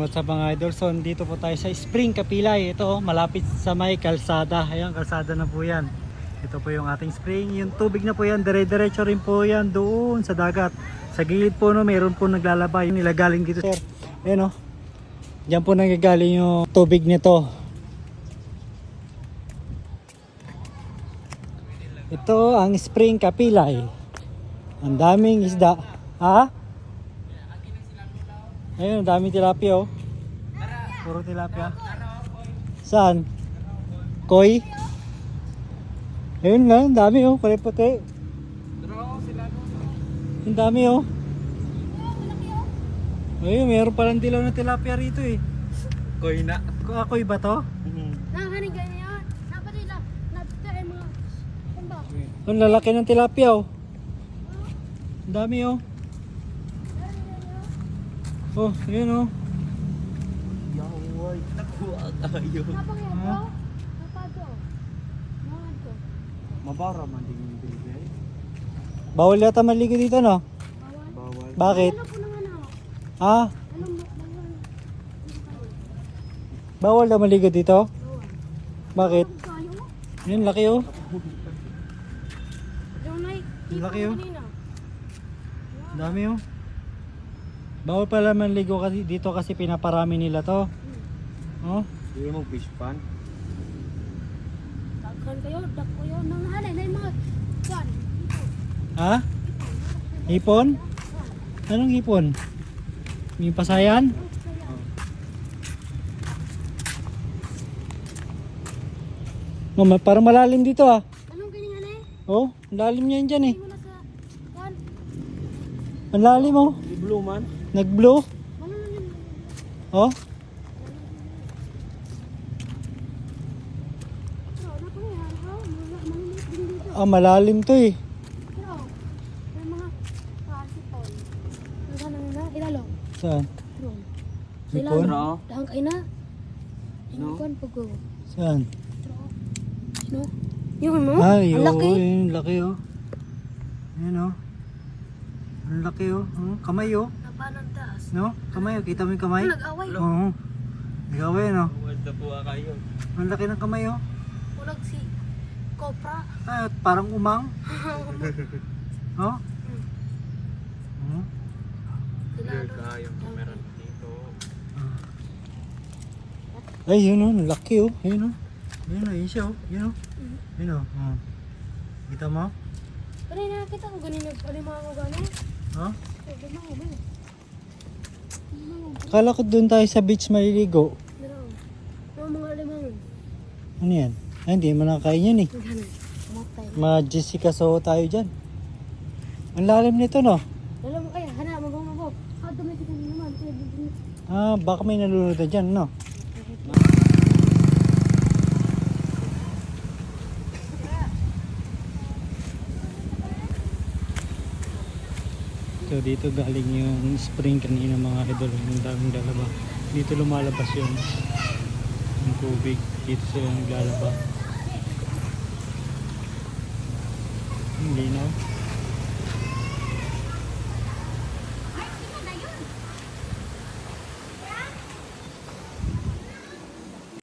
What's up mga idol? So dito po tayo sa Spring Kapilay. Ito malapit sa may kalsada. Ayan, kalsada na po yan. Ito po yung ating spring. Yung tubig na po yan, dire-diretso rin po yan doon sa dagat. Sa gilid po no, mayroon po naglalaba. Yung nilagaling dito sir. Ayan o. Diyan po nagagaling yung tubig nito. Ito ang Spring Kapilay. Ang daming isda. Ha? Ayun, daming tilapia oh. Puro tilapia. Saan? Koi? Ayun nga, ang dami oh, pare-puti. Ang dami oh. Ayun, mayroon palang dilaw na tilapia rito eh. Koi na. Koi ba to? Nakahanig ganyan yan. Napatila. Napatila mga... Ano ba? Ang lalaki ng tilapia oh. Ang dami oh. Oh, ayun oh. Yaway, nakuha tayo. Napakyan Ha? ko. Napado. Mahal ko. Mabara man din yung bigay. Bawal yata maligo dito no? Bawal. Bawal. Bakit? Ano po ng ano? Ah, Anong bawal? bawal na maligo dito? Bawal. Bakit? Kayo? Ayun, laki oh. Yung nai... Ang laki, oh. Kanina. Ang dami oh. Bawal pala manligo kasi dito kasi pinaparami nila to. Oh, Hindi mo fish pan. Daghan kayo. Dak kayo. Nang nahanay na yung mga... Kwan. ha? Hipon? Anong hipon? Yung pasayan? Oh, parang malalim dito ah. Anong ganyan eh? Oh, lalim niyan dyan eh. Hindi mo na sa... Kwan. Ang lalim oh. Di blue man. Nag-blow. Malalim yun. Oh, Pero, napakyan ko. Malimit din dito. ah, malalim to eh. Pero, may mga... Sipon. Naghan na ilalong. Saan? Doon. Hipon? Dahang kayo na. No? Kwan po ko. Saan? No? Yung ano? Ay, Ang oh, laki. yun, laki oh. Ayan oh. Ang laki oh. Oh, kamay oh. Napanang taas. No? Kamay oh. Kita mo yung kamay? Nag-away. Oo. Nag-away no? Wala po kayo. Ang laki ng kamay oh. Ulag si Cobra. Ah, parang umang. Oh? Oh? Clear kayo camera dito. Ay, yun oh. Ang laki oh. Yun oh. Yun oh. Yun siya oh. Yun oh. Yun oh. Oh. Kita mo? Pero nakakita ko ganun nag-alimango gano'n. Ha? Alimango ba yun? Alimango. Akala ko doon tayo sa beach maliligo. Meron. Yung mga alimango. Ano yan? Ay, hindi mo nakakain yan eh. Ganun. Matay. Ma-Jessica Soho tayo dyan. Ang lalim nito no? Alam mo kaya, hana, mabong. Ah, dumiti ka naman. Ah, baka may nalunod na dyan no? So dito galing yung spring kanina mga idol, yung daming lalaba. Dito lumalabas yung tubig, dito sila naglalaba. Hindi na.